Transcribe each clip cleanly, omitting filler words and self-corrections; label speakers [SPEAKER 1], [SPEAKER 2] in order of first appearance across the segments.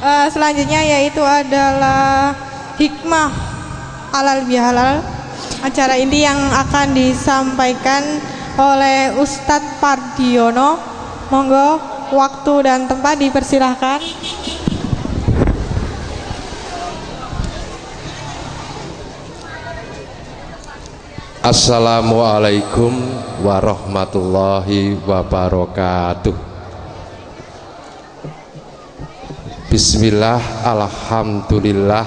[SPEAKER 1] Selanjutnya yaitu adalah hikmah halal bihalal. Acara ini yang akan disampaikan oleh Ustadz Pardiono. Monggo, waktu dan tempat dipersilahkan.
[SPEAKER 2] Assalamualaikum warahmatullahi wabarakatuh. Bismillah, alhamdulillah,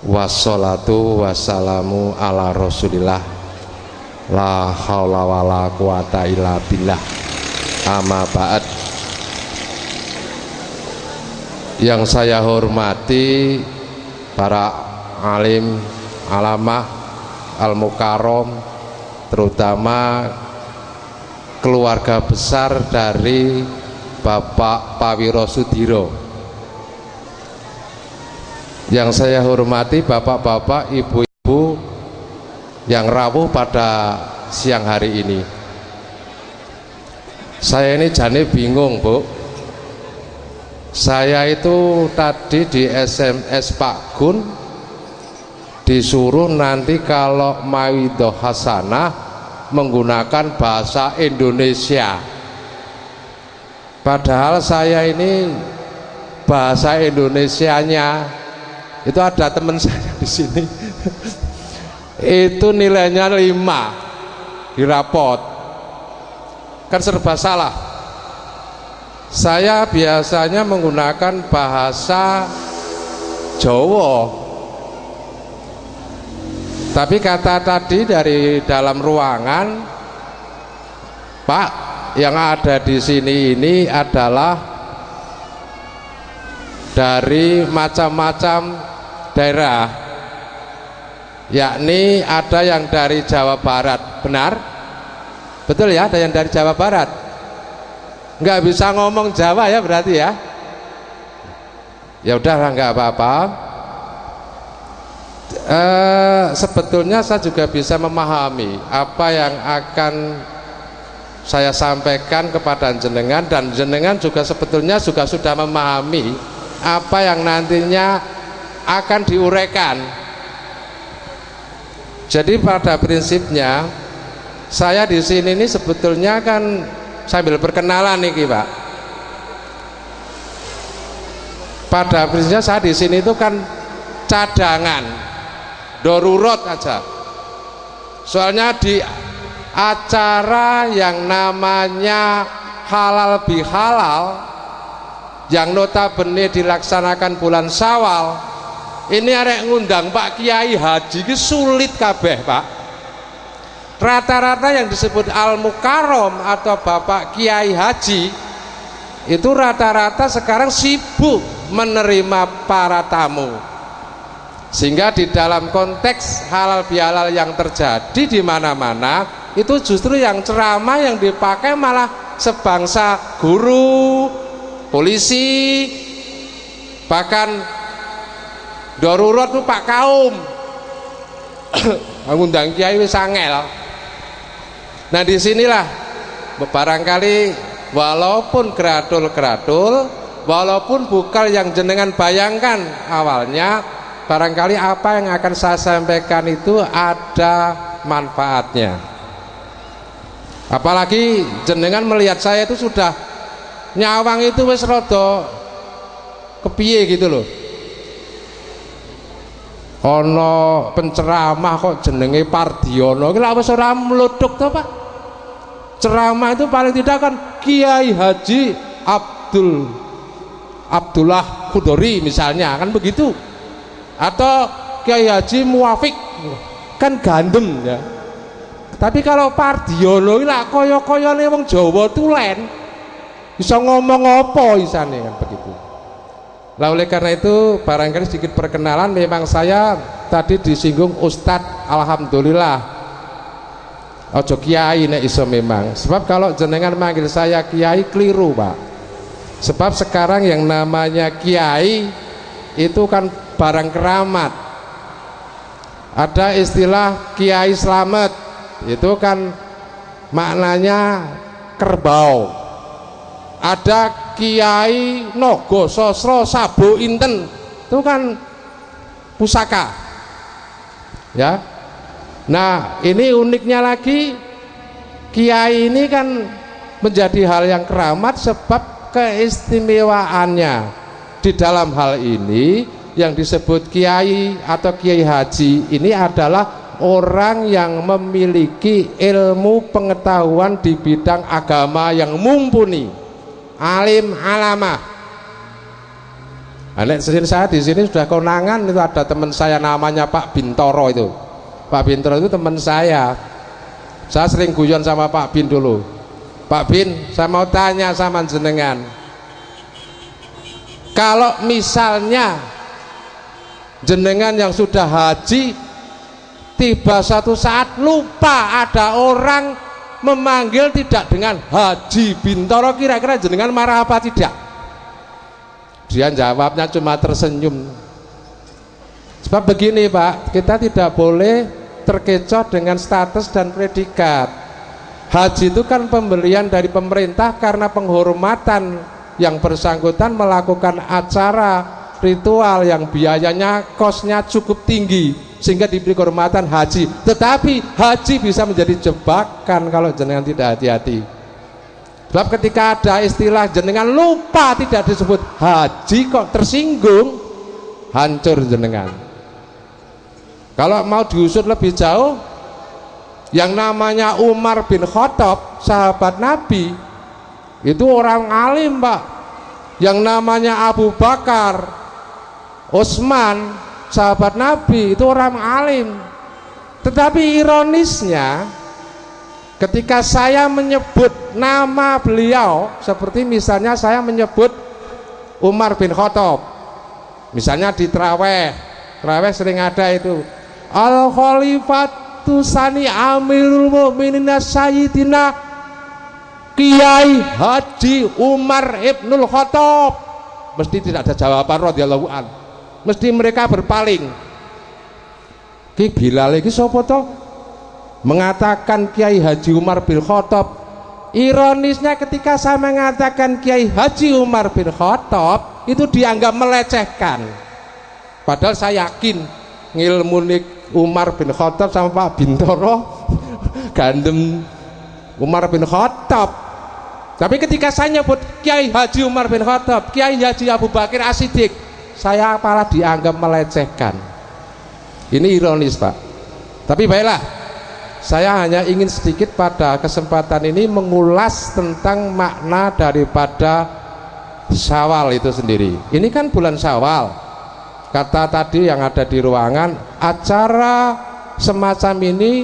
[SPEAKER 2] wassalatu wassalamu ala rasulillah, la haula wala quwata illa billah, amma ba'd. Yang saya hormati para alim, alamah, al-mukarram, terutama keluarga besar dari Bapak Pawiro Sudiro. Yang saya hormati bapak-bapak, ibu-ibu yang rawuh pada siang hari ini. Saya ini jane bingung, Bu. Saya itu tadi di SMS Pak Gun disuruh nanti kalau Mawidoh Hasanah menggunakan bahasa Indonesia, padahal saya ini bahasa Indonesianya itu ada teman saya di sini itu nilainya 5 di rapot, kan serba salah. Saya biasanya menggunakan bahasa Jawa, tapi kata tadi dari dalam ruangan, Pak, yang ada di sini ini adalah dari macam-macam daerah, yakni ada yang dari Jawa Barat. Benar? Betul ya, ada yang dari Jawa Barat. Nggak bisa ngomong Jawa ya berarti ya? Ya udahlah, nggak apa-apa. Sebetulnya saya juga bisa memahami apa yang akan saya sampaikan kepada jenengan, dan jenengan juga sebetulnya juga sudah memahami apa yang nantinya akan diuraikan. Jadi pada prinsipnya saya di sini ini sebetulnya kan sambil perkenalan nih, Pak. Pada prinsipnya saya di sini itu kan cadangan, darurat aja. Soalnya di acara yang namanya halal bihalal yang notabene dilaksanakan bulan Syawal ini, arek ngundang Pak Kiai Haji ini sulit kabeh, Pak. Rata-rata yang disebut al-mukarram atau Bapak Kiai Haji itu rata-rata sekarang sibuk menerima para tamu, sehingga di dalam konteks halal bihalal yang terjadi di mana-mana itu justru yang ceramah yang dipakai malah sebangsa guru, polisi, bahkan darurat tuh Pak Kaum mengundang kiai wis angel. Nah disinilah barangkali walaupun gradul-gradul, walaupun bukan yang jenengan bayangkan awalnya, barangkali apa yang akan saya sampaikan itu ada manfaatnya. Apalagi jenengan melihat saya itu sudah nyawang itu wis rada kepiye gitu loh. Ono penceramah kok jenenge Pardiono, iki lak wis ora mluduk to, Pak. Ceramah itu paling tidak kan Kiai Haji Abdullah Khudori misalnya, kan begitu. Atau Kiai Haji Muwafiq, kan gandem ya. Tapi kalau Pardiono iki lak kaya-kayane wong Jawa tulen, bisa ngomong apa isane, kan begitu. Lah oleh karena itu barangkali sedikit perkenalan. Memang saya tadi disinggung Ustadz, alhamdulillah ojo kiai nek iso memang. Sebab kalau jenengan manggil saya kiai keliru, Pak. Sebab sekarang yang namanya kiai itu kan barang keramat. Ada istilah Kiai Slamet, itu kan maknanya kerbau. Ada Kiai Nogo Sosro Sabo Inten itu kan pusaka ya. Nah ini uniknya lagi, kiai ini kan menjadi hal yang keramat sebab keistimewaannya di dalam hal ini. Yang disebut kiai atau kiai haji ini adalah orang yang memiliki ilmu pengetahuan di bidang agama yang mumpuni, alim alamah. Anak saya di sini sudah konangan, itu ada teman saya namanya Pak Bintoro itu. Pak Bintoro itu teman saya. Saya sering guyon sama Pak Bin dulu. Pak Bin, saya mau tanya sama jenengan. Kalau misalnya jenengan yang sudah haji tiba satu saat lupa ada orang memanggil tidak dengan Haji Bintoro, kira-kira jenengan marah apa tidak? Dia jawabnya cuma tersenyum. Sebab begini Pak, kita tidak boleh terkecoh dengan status dan predikat. Haji itu kan pemberian dari pemerintah karena penghormatan yang bersangkutan melakukan acara ritual yang biayanya kosnya cukup tinggi sehingga diberi kehormatan haji. Tetapi haji bisa menjadi jebakan kalau jenengan tidak hati-hati. Sebab ketika ada istilah jenengan lupa tidak disebut haji kok tersinggung, hancur jenengan. Kalau mau diusut lebih jauh, yang namanya Umar bin Khattab sahabat Nabi itu orang alim Pak. Yang namanya Abu Bakar, Utsman sahabat Nabi itu orang alim. Tetapi ironisnya ketika saya menyebut nama beliau, seperti misalnya saya menyebut Umar bin Khattab, misalnya di Traweh sering ada itu Al Khalifatu Sani Amirul Mukminin Sayyidina Kiai Haji Umar Ibnul Khattab, mesti tidak ada jawaban radhiyallahu an. Mesti mereka berpaling. Ki Bilal iki sapa to? Mengatakan Kiai Haji Umar bin Khattab. Ironisnya ketika saya mengatakan Kiai Haji Umar bin Khattab itu dianggap melecehkan. Padahal saya yakin ngilmu Umar bin Khattab sama Pak Bintoro gandem Umar bin Khattab. Tapi ketika saya nyebut Kiai Haji Umar bin Khattab, Kiai Haji Abu Bakar As-Siddiq, saya malah dianggap melecehkan. Ini ironis Pak. Tapi baiklah, saya hanya ingin sedikit pada kesempatan ini mengulas tentang makna daripada Syawal itu sendiri. Ini kan bulan Syawal. Kata tadi yang ada di ruangan, acara semacam ini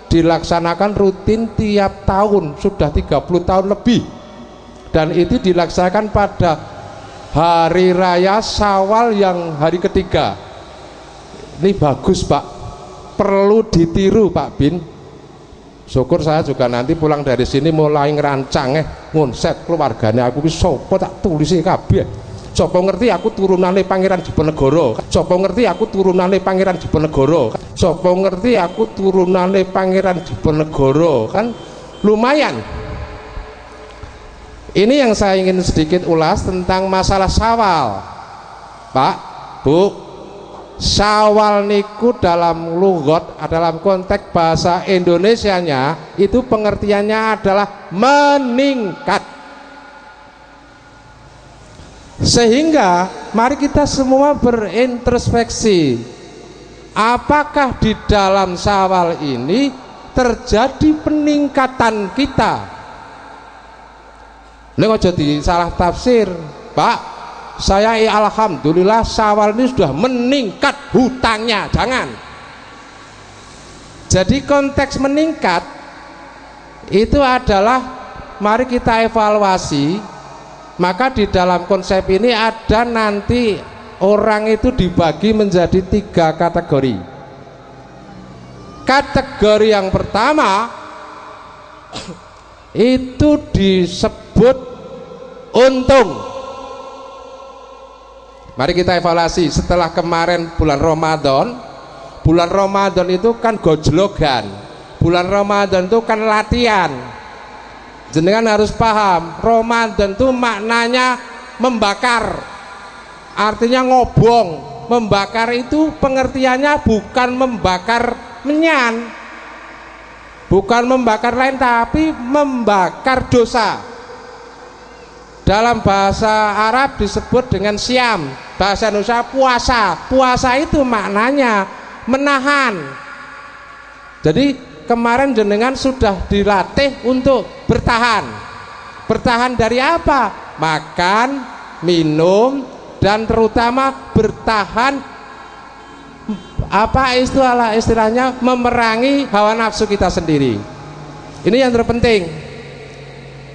[SPEAKER 2] dilaksanakan rutin tiap tahun, sudah 30 tahun lebih. Dan itu dilaksanakan pada hari raya Syawal yang hari ketiga. Ini bagus Pak, perlu ditiru Pak Bin. Syukur saya juga nanti pulang dari sini mulai ngerancang ngonset keluarganya aku wis sapa tak tulisi kabeh. Sapa ngerti aku turunane Pangeran Diponegoro. Sapa ngerti aku turunane Pangeran Diponegoro. Sapa ngerti aku turunane Pangeran Diponegoro. Kan lumayan. Ini yang saya ingin sedikit ulas tentang masalah Syawal. Pak, Bu, Syawal niku dalam lughat, dalam konteks bahasa Indonesianya itu pengertiannya adalah meningkat. Sehingga mari kita semua berintrospeksi, apakah di dalam Syawal ini terjadi peningkatan kita? Ini aja disalah tafsir Pak, saya alhamdulillah Syawal ini sudah meningkat hutangnya, jangan. Jadi konteks meningkat itu adalah mari kita evaluasi. Maka di dalam konsep ini ada nanti orang itu dibagi menjadi 3 kategori. Kategori yang pertama itu disebut untung. Mari kita evaluasi setelah kemarin bulan Ramadan. Bulan Ramadan itu kan gojlogan, bulan Ramadan itu kan latihan. Jenengan harus paham, Ramadan itu maknanya membakar, artinya ngobong. Membakar itu pengertiannya bukan membakar menyan, bukan membakar lain, tapi membakar dosa. Dalam bahasa Arab disebut dengan siam, bahasa Indonesia puasa. Puasa itu maknanya menahan. Jadi kemarin jenengan sudah dilatih untuk bertahan. Bertahan dari apa? Makan, minum, dan terutama bertahan apa istilahnya memerangi hawa nafsu kita sendiri. Ini yang terpenting.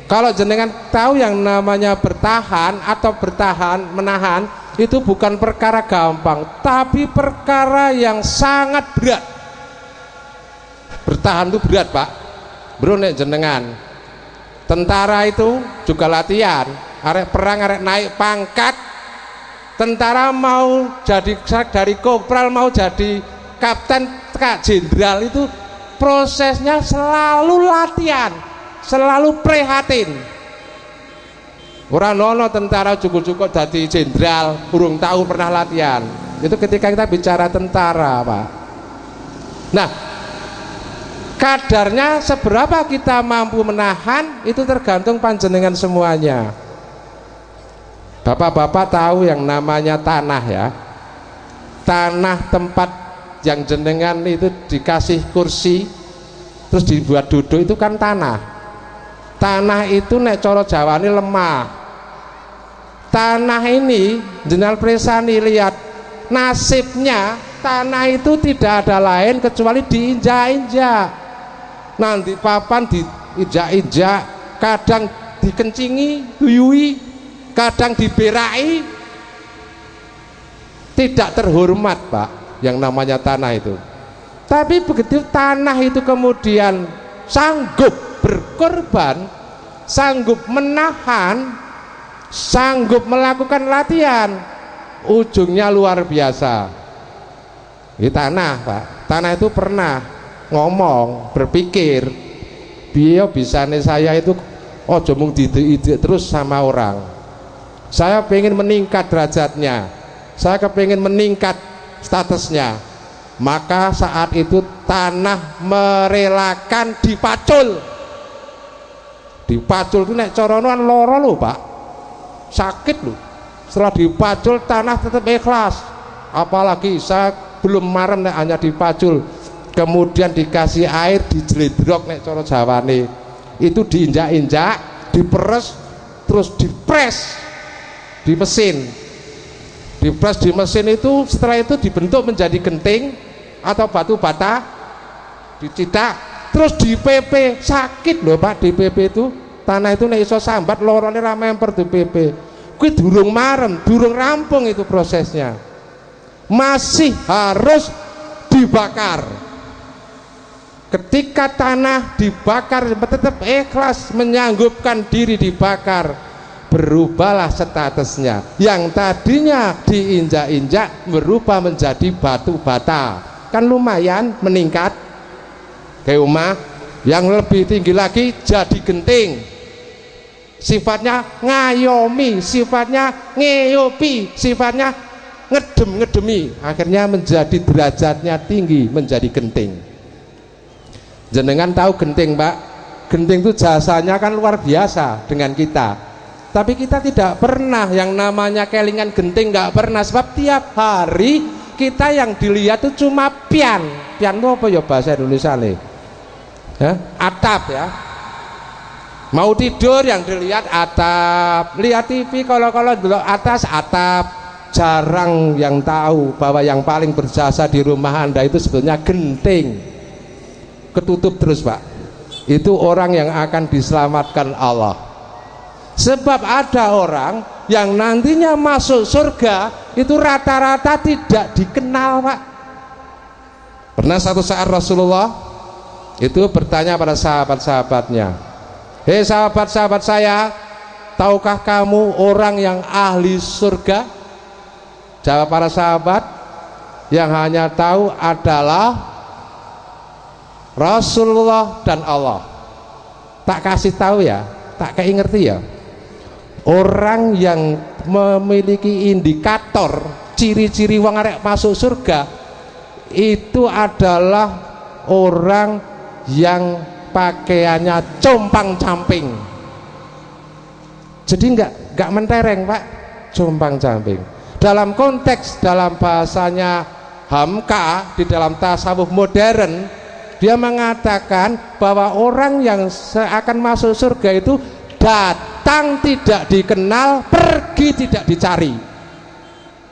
[SPEAKER 2] Kalau jenengan tahu yang namanya bertahan atau bertahan, menahan, itu bukan perkara gampang, tapi perkara yang sangat berat. Bertahan itu berat, Pak. Bro, nek jenengan tentara itu juga latihan, arek perang, arek naik pangkat. Tentara mau jadi dari kopral mau jadi kapten, kak jenderal, itu prosesnya selalu latihan, selalu prihatin. Ora nono tentara cukup-cukup jadi jenderal urung tahu pernah latihan. Itu ketika kita bicara tentara, Pak. Nah, kadarnya seberapa kita mampu menahan itu tergantung panjenengan semuanya. Bapak-bapak tahu yang namanya tanah ya. Tanah tempat yang jenengan itu dikasih kursi terus dibuat duduk itu kan tanah. Tanah itu nek coro Jawa ini lemah. Tanah ini jenengan presani lihat nasibnya, tanah itu tidak ada lain kecuali diinjak-injak. Nanti papan diinjak-injak, kadang dikencingi, duyui, kadang diberai. Tidak terhormat, Pak, yang namanya tanah itu. Tapi begitu tanah itu kemudian sanggup berkorban, sanggup menahan, sanggup melakukan latihan, ujungnya luar biasa. Ini tanah, Pak. Tanah itu pernah ngomong, berpikir, biar bisa nih saya itu ojo mung ide-ide terus sama orang. Saya pengen meningkat derajatnya, saya kepengen meningkat statusnya. Maka saat itu tanah merelakan dipacul. Dipacul itu nek coronoan loro lho, Pak. Sakit loh. Setelah dipacul tanah tetap ikhlas. Apalagi saya belum marem nek hanya dipacul. Kemudian dikasih air, dijeledrok nek coro Jawane. Itu diinjak-injak, diperes, terus dipres di mesin. Dipres di mesin itu, setelah itu dibentuk menjadi genting atau batu bata, dicitak, terus di PP. Sakit loh, Pak, di PP itu. Tanah itu nek iso sambat lorone ra memper di PP. Kuwi durung marem, durung rampung itu prosesnya. Masih harus dibakar. Ketika tanah dibakar tetap ikhlas menyanggupkan diri dibakar, berubahlah statusnya. Yang tadinya diinjak-injak berubah menjadi batu bata. Kan lumayan meningkat. Kayak rumah yang lebih tinggi lagi jadi genting. Sifatnya ngayomi, sifatnya ngeyopi, sifatnya ngedemi. Akhirnya menjadi derajatnya tinggi, menjadi genting. Jenengan tahu genting, Pak? Genting itu jasanya kan luar biasa dengan kita. Tapi kita tidak pernah yang namanya kelingan genting, nggak pernah. Sebab tiap hari kita yang dilihat itu cuma pian. Pian itu apa ya bahasa Indonesia nih? Atap ya. Mau tidur yang dilihat atap. Lihat TV kalau dulu atas atap. Jarang yang tahu bahwa yang paling berjasa di rumah Anda itu sebetulnya genting. Ketutup terus, Pak. Itu orang yang akan diselamatkan Allah. Sebab ada orang yang nantinya masuk surga itu rata-rata tidak dikenal, Pak. Pernah satu saat Rasulullah itu bertanya pada sahabat-sahabatnya, "Hei sahabat-sahabat saya, tahukah kamu orang yang ahli surga?" Jawab para sahabat, "Yang hanya tahu adalah Rasulullah dan Allah." tak kasih tahu ya, tak kayak ngerti ya. Orang yang memiliki indikator ciri-ciri wong arek masuk surga itu adalah orang yang pakaiannya compang-camping. Jadi enggak mentereng, Pak, compang-camping. Dalam konteks, dalam bahasanya Hamka di dalam tasawuf modern, dia mengatakan bahwa orang yang akan masuk surga itu datang tidak dikenal, pergi tidak dicari.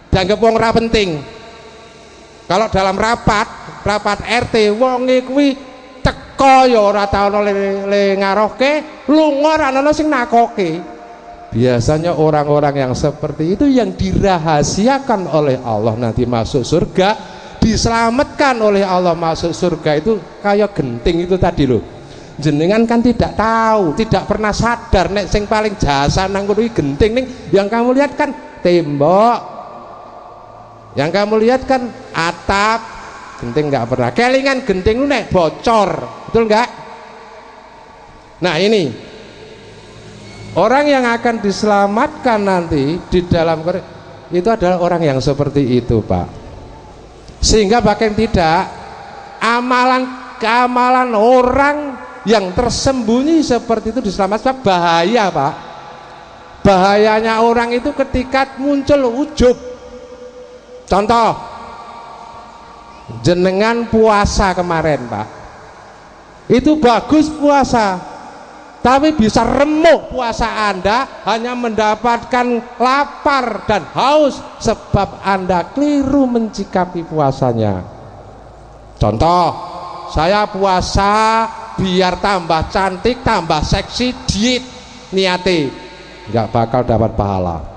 [SPEAKER 2] Dianggap wong ra penting. Kalau dalam rapat RT wonge kuwi teko ya ora tau ono le ngarohke, lunga ora ono sing nakoke. Biasanya orang-orang yang seperti itu yang dirahasiakan oleh Allah nanti masuk surga, diselamatkan oleh Allah masuk surga itu kayak genting itu tadi loh. Jenengan kan tidak tahu, tidak pernah sadar nek sing paling jasa nang kuwi genting ning yang kamu lihat kan tembok. Yang kamu lihat kan atap, genting nggak pernah. Kelingan genting lu nek bocor, betul nggak? Nah ini orang yang akan diselamatkan nanti di dalam itu adalah orang yang seperti itu, Pak. Sehingga bahkan tidak amalan orang yang tersembunyi seperti itu diselamatkan bahaya, Pak. Bahayanya orang itu ketika muncul ujub. Contoh, jenengan puasa kemarin, Pak, itu bagus puasa, tapi bisa remuk puasa Anda hanya mendapatkan lapar dan haus sebab Anda keliru mencikapi puasanya. Contoh, saya puasa biar tambah cantik, tambah seksi, diet, niati nggak bakal dapat pahala.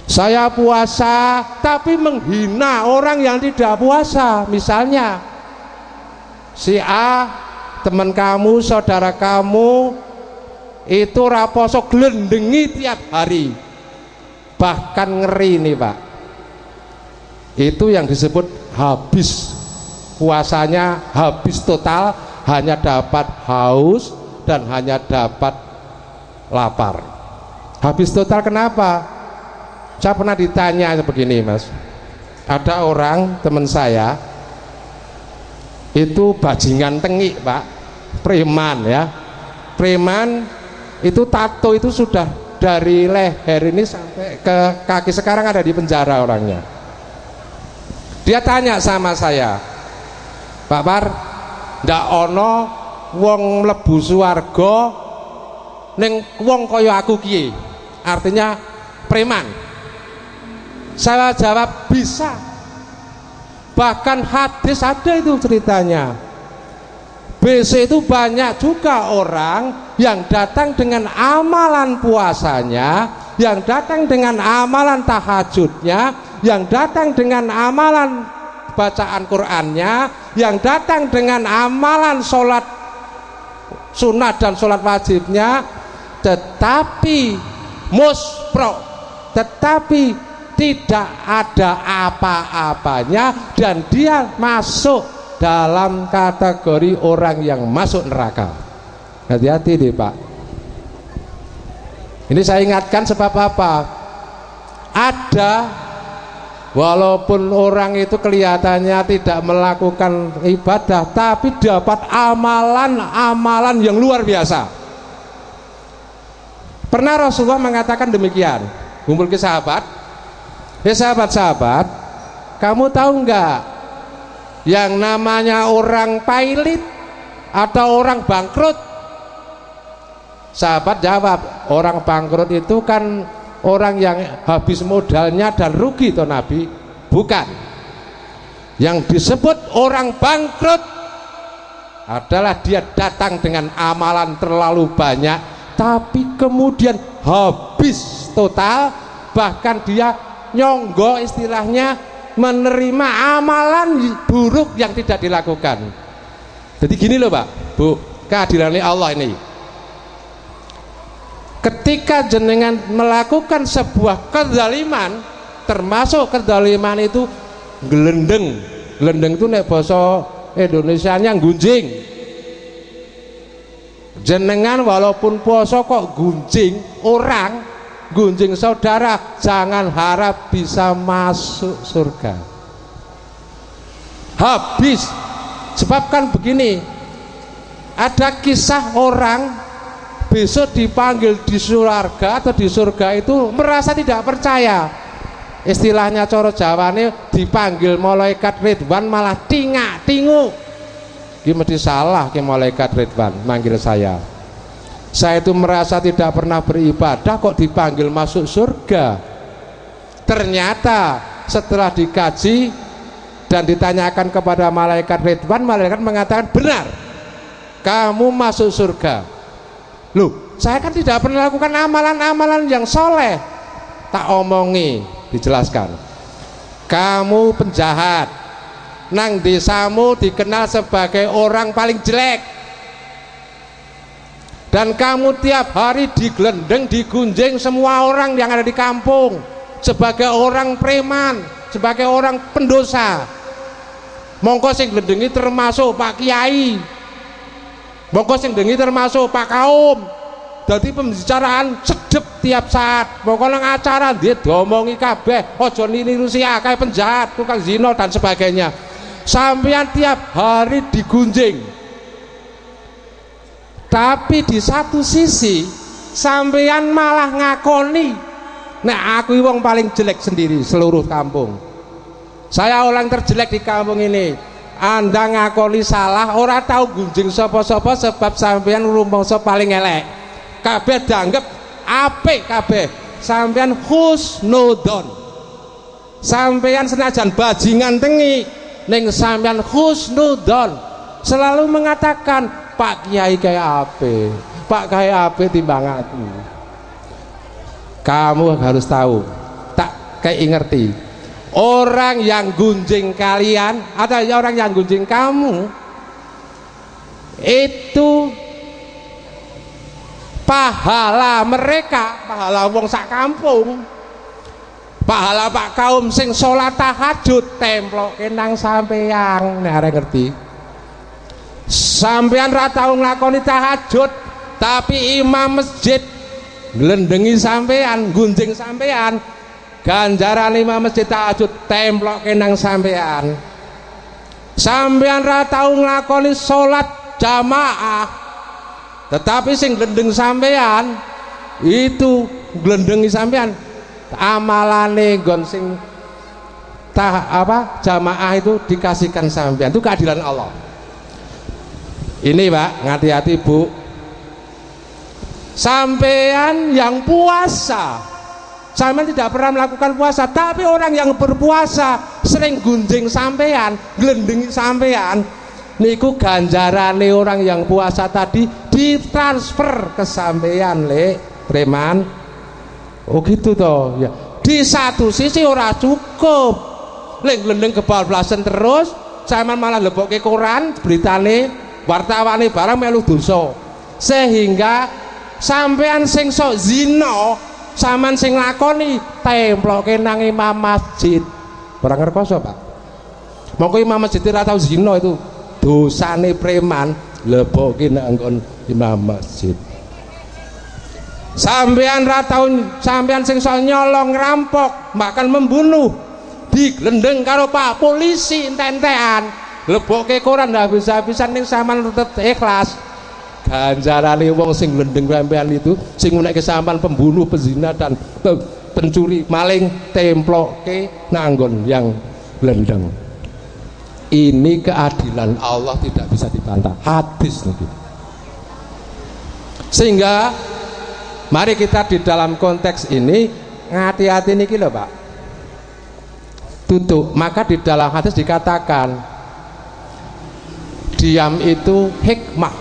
[SPEAKER 2] Saya puasa tapi menghina orang yang tidak puasa. Misalnya si A, teman kamu, saudara kamu itu raposo gelendengi tiap hari, bahkan ngeri nih, Pak. Itu yang disebut habis puasanya, habis total, hanya dapat haus dan hanya dapat lapar. Habis total kenapa? Saya pernah ditanya begini, Mas. Ada orang teman saya itu bajingan tengik, Pak, preman ya. Preman itu tato itu sudah dari leher ini sampai ke kaki, sekarang ada di penjara orangnya. Dia tanya sama saya, Pak Par, ndak ono wong mlebu swarga ning wong kaya aku kiye, artinya preman. Saya jawab bisa, bahkan hadis ada itu ceritanya. BC itu banyak juga orang yang datang dengan amalan puasanya, yang datang dengan amalan tahajudnya, yang datang dengan amalan bacaan Qur'annya, yang datang dengan amalan sholat sunat dan sholat wajibnya, tetapi tetapi tidak ada apa-apanya dan dia masuk dalam kategori orang yang masuk neraka. Hati-hati deh, Pak. Ini saya ingatkan sebab apa? Ada, walaupun orang itu kelihatannya tidak melakukan ibadah, tapi dapat amalan-amalan yang luar biasa. Pernah Rasulullah mengatakan demikian, kumpul ke sahabat, sahabat-sahabat, kamu tahu nggak yang namanya orang pailit atau orang bangkrut? Sahabat jawab, orang bangkrut itu kan orang yang habis modalnya dan rugi, toh Nabi. Bukan. Yang disebut orang bangkrut adalah dia datang dengan amalan terlalu banyak, tapi kemudian habis total, bahkan dia nyonggo, istilahnya menerima amalan buruk yang tidak dilakukan. Jadi gini loh, Pak, Bu, keadilan Allah ini. Ketika jenengan melakukan sebuah kezaliman, termasuk kezaliman itu gelendeng. Gelendeng itu nek basa Indonesianya gunjing. Jenengan walaupun puasa kok gunjing orang, gunjing saudara, jangan harap bisa masuk surga. Habis. Sebab kan begini, ada kisah orang besok dipanggil di surga atau di surga itu merasa tidak percaya. Istilahnya coro Jawane dipanggil malaikat Ridwan malah tingak-tingu. Ini mesti salah ke malaikat Ridwan manggil saya. Saya itu merasa tidak pernah beribadah kok dipanggil masuk surga. Ternyata setelah dikaji dan ditanyakan kepada malaikat Ridwan, malaikat mengatakan benar, kamu masuk surga. Loh, saya kan tidak pernah lakukan amalan-amalan yang soleh. Tak omongi, dijelaskan, kamu penjahat, nang desamu dikenal sebagai orang paling jelek, dan kamu tiap hari digelendeng, digunjing semua orang yang ada di kampung sebagai orang preman, sebagai orang pendosa. Mongko sing glendengi termasuk Pak Kiai, mongko sing glendengi termasuk Pak Kaum. Dadi pembicaraan sedep tiap saat. Mongko nang acara dia diomongi kabeh, aja niru si akeh penjahat, tukang zina dan sebagainya. Sampeyan tiap hari digunjing. Tapi di satu sisi sampeyan malah ngakoni, nek aku wong paling jelek sendiri seluruh kampung. Saya orang terjelek di kampung ini. Anda ngakoni salah, ora tahu gunjing sapa-sapa sebab sampean rumangsa paling elek. Kabeh dianggap apik kabeh. Sampean husnudon. Sampean senajan bajingan tengi, ning sampean husnudon. Selalu mengatakan Pak Kiai kayak apik, Pak Kiai apik timbang aku. Kamu harus tahu, tak kayak ngerti. Orang yang gunjing kalian atau orang yang gunjing kamu itu pahala mereka, pahala wong sak kampung, pahala Pak Kaum sing sholat tahajud temploke nang sampeyan. Nek arek ngerti, sampeyan ra tau nglakoni tahajud tapi imam masjid nglendengi sampeyan, gunjing sampeyan, ganjaran imam masjid tahajud temploke nang sampean. Sampean ra tau nglakoni salat jamaah, tetapi sing glendeng sampean itu glendengi sampean, amalane nggon sing jamaah itu dikasihkan sampean. Itu keadilan Allah. Ini Pak, hati-hati Bu. Sampean yang puasa, sampean tidak pernah melakukan puasa, tapi orang yang berpuasa sering gunjing sampean, glendengi sampean, niku ganjarane orang yang puasa tadi ditransfer ke sampean, le preman. Oh gitu toh ya. Di satu sisi ora cukup, lek glendeng kebablasan terus, sampean malah lebokke koran beritane, wartawane barang melu dosa, sehingga sampean sing sok zina, sampean sing lakoni temploke nang imam masjid. Barang ngerkoso Pak. Mongko imam masjid ora tau zina itu dosane preman, lebokke nang imam masjid. Sampean ra tau, sampean sing sok nyolong, rampok, bahkan membunuh, diglendeng karo Pak polisi entek-entekan, lebokke koran habis-habisan ning sampean tetep ikhlas. Ganjarane wong sing glendeng sampean itu, sing menekke sampean pembunuh, pezina dan pencuri, maling, temploke nanggon yang glendeng. Ini keadilan Allah tidak bisa dibantah. Hadis niki. Sehingga mari kita di dalam konteks ini hati-hati niki lho Pak. Tutup. Maka di dalam hadis dikatakan diam itu hikmah.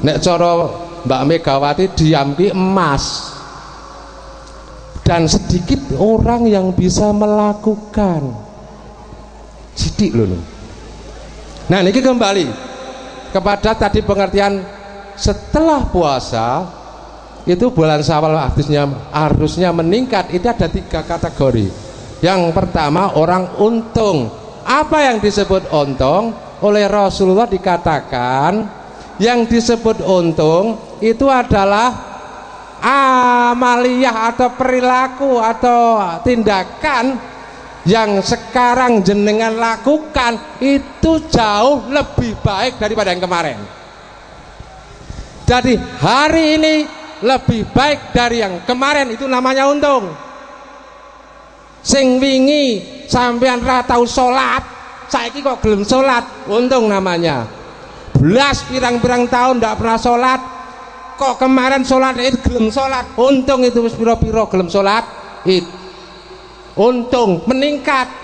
[SPEAKER 2] Nek cara Mbak Megawati, diam ki emas. Dan sedikit orang yang bisa melakukan. Sidik loh. Nah ini kembali kepada tadi pengertian setelah puasa itu bulan Syawal harusnya meningkat. Itu ada 3 kategori. Yang pertama orang untung. Apa yang disebut untung? Oleh Rasulullah dikatakan yang disebut untung itu adalah amaliyah atau perilaku atau tindakan yang sekarang jenengan lakukan itu jauh lebih baik daripada yang kemarin. Jadi hari ini lebih baik dari yang kemarin, itu namanya untung. Sing wingi sampean ra tau salat, saiki kok gelem salat, untung namanya. Belas pirang-pirang tahun ndak pernah salat, kok kemarin salat Id gelem salat, untung itu wis pira-pira gelem salat Id. Untung meningkat.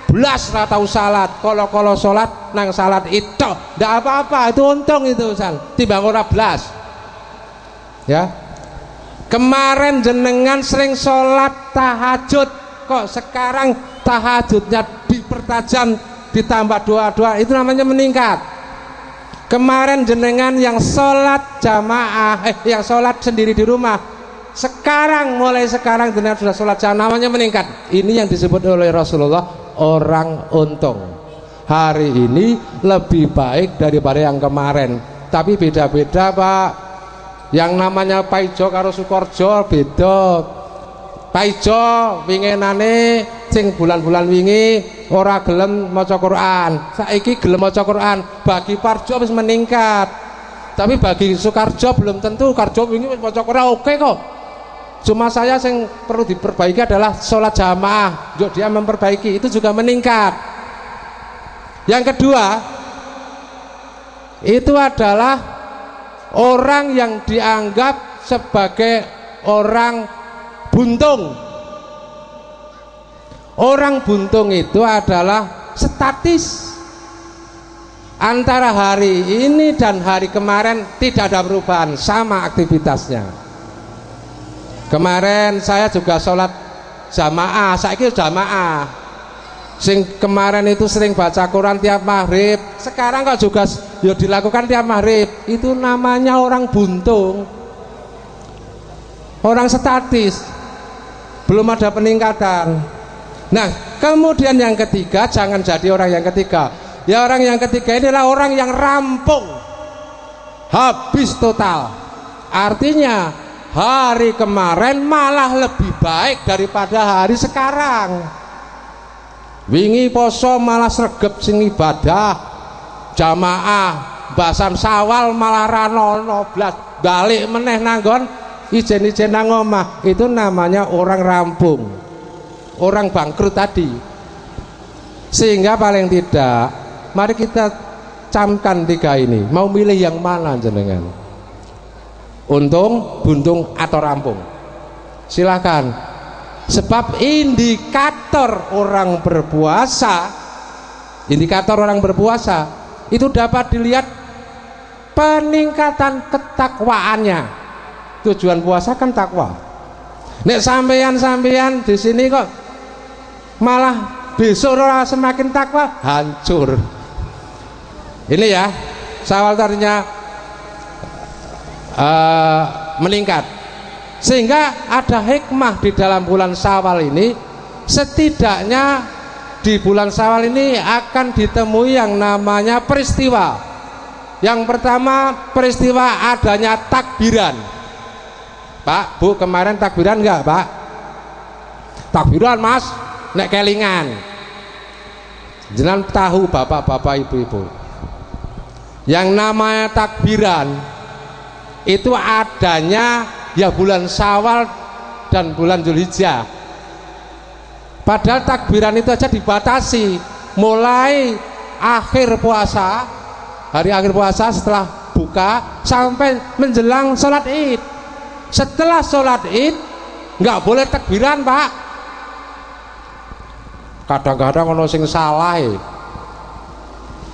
[SPEAKER 2] Belas ra tau salat, kala-kala salat nang salat Id tok, ndak apa-apa, itu untung itu San, timbang ora belas. Ya. Kemarin jenengan sering salat tahajud, kok sekarang tahajudnya dipertajam, ditambah doa-doa, itu namanya meningkat. Kemarin jenengan yang sholat jamaah, yang sholat sendiri di rumah, sekarang mulai sekarang jenengan sudah sholat jamaah, namanya meningkat. Ini yang disebut oleh Rasulullah orang untung. Hari ini lebih baik daripada yang kemarin, tapi beda-beda Pak. Yang namanya Paijo karo Sukorjo beda. Paijo winginane sing bulan-bulan wingi ora gelem maca Quran, saiki gelem maca Quran. Bagi Parjo wis meningkat, tapi bagi Sukarjo belum tentu. Karjo wingi wis maca Quran oke kok, cuma saya yang perlu diperbaiki adalah sholat jamaah. Yuk dia memperbaiki, itu juga meningkat. Yang kedua itu adalah orang yang dianggap sebagai orang buntung. Orang buntung itu adalah statis. Antara hari ini dan hari kemarin tidak ada perubahan, sama aktivitasnya. Kemarin saya juga sholat jamaah, saiki jamaah. Sing kemarin itu sering baca Quran tiap maghrib, sekarang kok juga ya dilakukan tiap maghrib. Itu namanya orang buntung, orang statis, belum ada peningkatan. Nah kemudian yang ketiga, jangan jadi orang yang ketiga. Ya orang yang ketiga ini adalah orang yang rampung, habis total. Artinya hari kemarin malah lebih baik daripada hari sekarang. Wingi poso malah sregep sing ibadah jamaah, basan Sawal malah ranono blas, balik meneh nanggon ijen-ijen nang omah. Itu namanya orang rampung, orang bangkrut tadi. Sehingga paling tidak mari kita camkan tiga ini. Mau milih yang mana jenengan? Untung, buntung atau rampung? Silakan. Sebab indikator orang berpuasa itu dapat dilihat peningkatan ketakwaannya. Tujuan puasa kan takwa. Nek sampeyan di sini kok malah besok ora semakin takwa, hancur. Ini ya, Syawal tadinya meningkat. Sehingga ada hikmah di dalam bulan Syawal ini. Setidaknya di bulan Syawal ini akan ditemui yang namanya peristiwa. Yang pertama, peristiwa adanya takbiran. Pak, Bu, kemarin takbiran enggak, Pak? Takbiran, Mas, nek kelingan. Jenengan tahu bapak-bapak, ibu-ibu, yang namanya takbiran itu adanya ya bulan Syawal dan bulan Dzulhijjah. Padahal takbiran itu aja dibatasi mulai akhir puasa, hari akhir puasa setelah buka sampai menjelang sholat Id. Setelah sholat Id nggak boleh takbiran, Pak. Kadang-kadang ono sing salah.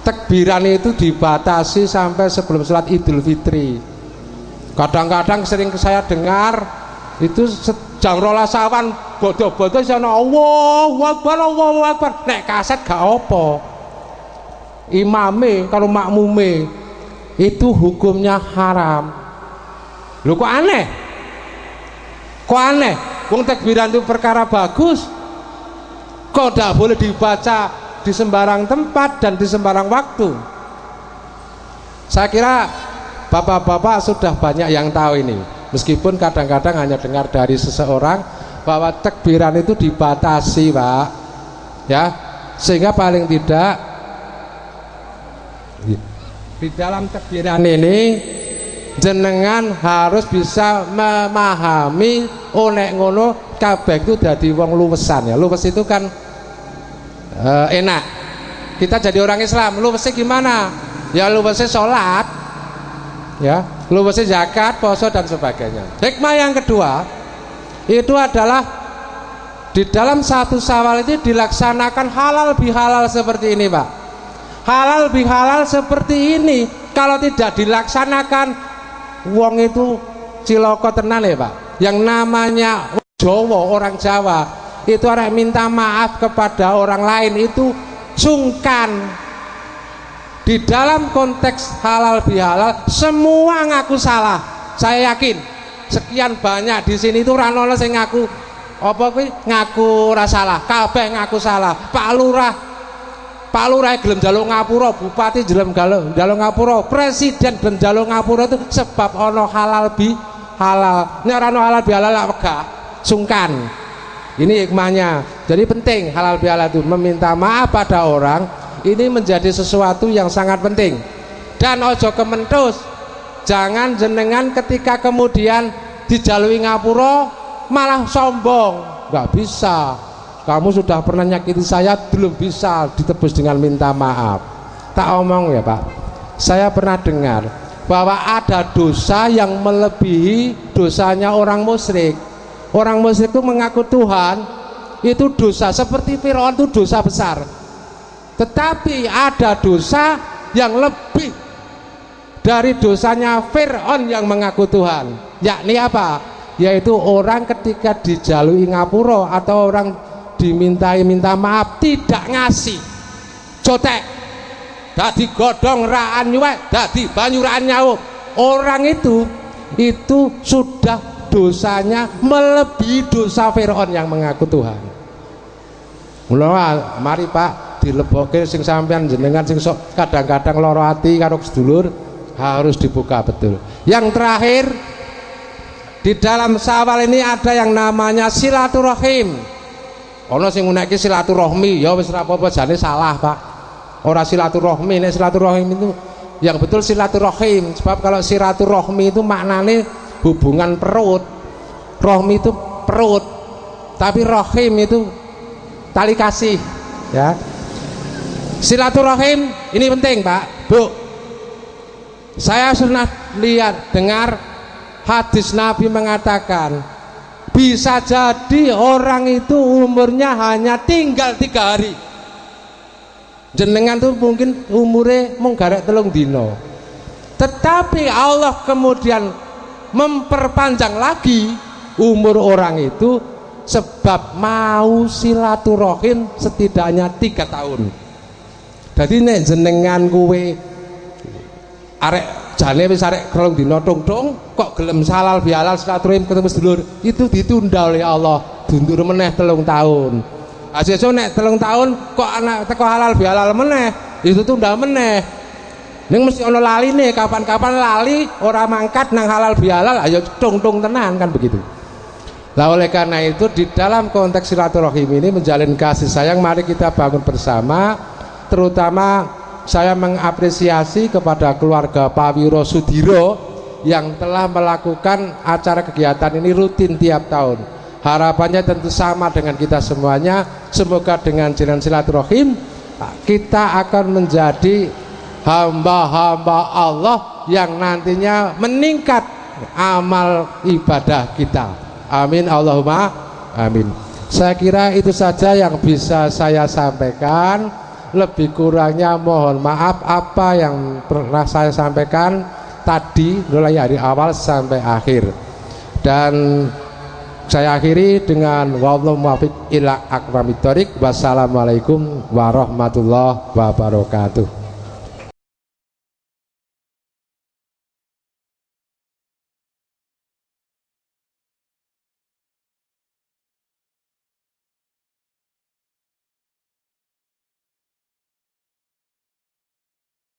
[SPEAKER 2] Takbiran itu dibatasi sampai sebelum sholat Idul Fitri. Kadang-kadang sering saya dengar itu jam 12 awan bodoh-bodoh sana Allahu Akbar, nek kaset gak apa. Imame kalau makmume itu hukumnya haram. Lho kok aneh? Kok aneh? Wong takbiran itu perkara bagus. Kok tidak boleh dibaca di sembarang tempat dan di sembarang waktu? Saya kira bapak-bapak sudah banyak yang tahu ini, meskipun kadang-kadang hanya dengar dari seseorang bahwa takbiran itu dibatasi, Pak, ya, sehingga paling tidak di dalam takbiran ini jenengan harus bisa memahami nek ngono kabeh itu dadi wong luwesan ya. Luwes itu kan enak. Kita jadi orang Islam, luwesnya gimana? Ya luwesnya sholat, ya, luwesnya zakat, puasa dan sebagainya. Hikmah yang kedua itu adalah di dalam satu Syawal itu dilaksanakan halal bihalal seperti ini, Pak. Halal bihalal seperti ini kalau tidak dilaksanakan wong itu ciloko tenan ya, Pak. Yang namanya Jawa, orang Jawa itu orang minta maaf kepada orang lain itu sungkan. Di dalam konteks halal bihalal semua ngaku salah. Saya yakin sekian banyak di sini itu ora ono sing ngaku apa kuwi ngaku ora salah, kabeh ngaku salah. Pak Lurah gelem njaluk ngapura, bupati gelem njaluk ngapura, presiden gelem njaluk ngapura itu sebab ono halal bi halal. Nek ora ono halal bi halal lak wegah, sungkan. Ini hikmahnya. Jadi penting halal bi halal itu meminta maaf pada orang, ini menjadi sesuatu yang sangat penting. Dan ojo kementus. Jangan jenengan ketika kemudian dijalui ngapura malah sombong. Nggak bisa. Kamu sudah pernah nyakiti saya, belum bisa ditebus dengan minta maaf. Tak omong ya, Pak, saya pernah dengar bahwa ada dosa yang melebihi dosanya orang musyrik. Orang musyrik itu mengaku Tuhan, itu dosa seperti Firaun, itu dosa besar. Tetapi ada dosa yang lebih dari dosanya Firaun yang mengaku Tuhan, yakni apa? Yaitu orang ketika dijalui ngapura atau orang dimintai minta maaf tidak ngasih, cotek, dadi godhong raan nyuwek, dadi banyu raan nyawuk. Orang itu sudah dosanya melebihi dosa Firaun yang mengaku Tuhan. Mula mari Pak dilebokke sing sampean jenengan sing sok kadang-kadang lara ati karo sedulur harus dibuka betul. Yang terakhir, di dalam Syawal ini ada yang namanya silaturahim. Ono sing ngunekke silaturahmi, ya wis ora apa-apa jane salah, Pak. Ora silaturahmi, nek silaturahim itu yang betul silaturahim. Sebab kalau silaturahmi itu maknane hubungan perut. Rahmi itu perut. Tapi rahim itu tali kasih, ya. Silaturahim ini penting, Pak, Bu. Saya pernah lihat dengar hadis Nabi mengatakan bisa jadi orang itu umurnya hanya tinggal 3 hari. Jenengan tuh mungkin umurnya mung garek 3 dino. Tetapi Allah kemudian memperpanjang lagi umur orang itu sebab mau silaturahim setidaknya 3 tahun. Jadi nek jenengan kuwe arek jane wis arek 3 dina tung-tung kok gelem halal bihalal silaturahim ketemu sedulur, itu ditunda oleh Allah dundur meneh 3 tahun. Sesuk nek 3 tahun kok anak teko halal bihalal meneh, itu tunda meneh. Ning mesti ana laline, kapan-kapan lali ora mangkat nang halal bihalal ayo tung-tung tenan kan begitu. Nah oleh karena itu di dalam konteks silaturahim ini menjalin kasih sayang, mari kita bangun bersama. Terutama saya mengapresiasi kepada keluarga Pak Wiro Sudiro yang telah melakukan acara kegiatan ini rutin tiap tahun. Harapannya tentu sama dengan kita semuanya. Semoga dengan jalan silaturahim kita akan menjadi hamba-hamba Allah yang nantinya meningkat amal ibadah kita. Amin Allahumma amin. Saya kira itu saja yang bisa saya sampaikan. Lebih kurangnya mohon maaf apa yang pernah saya sampaikan tadi mulai dari awal sampai akhir. Dan saya akhiri dengan wallahu muwaffiq ila aqwamit thoriq. Wassalamualaikum warahmatullahi wabarakatuh.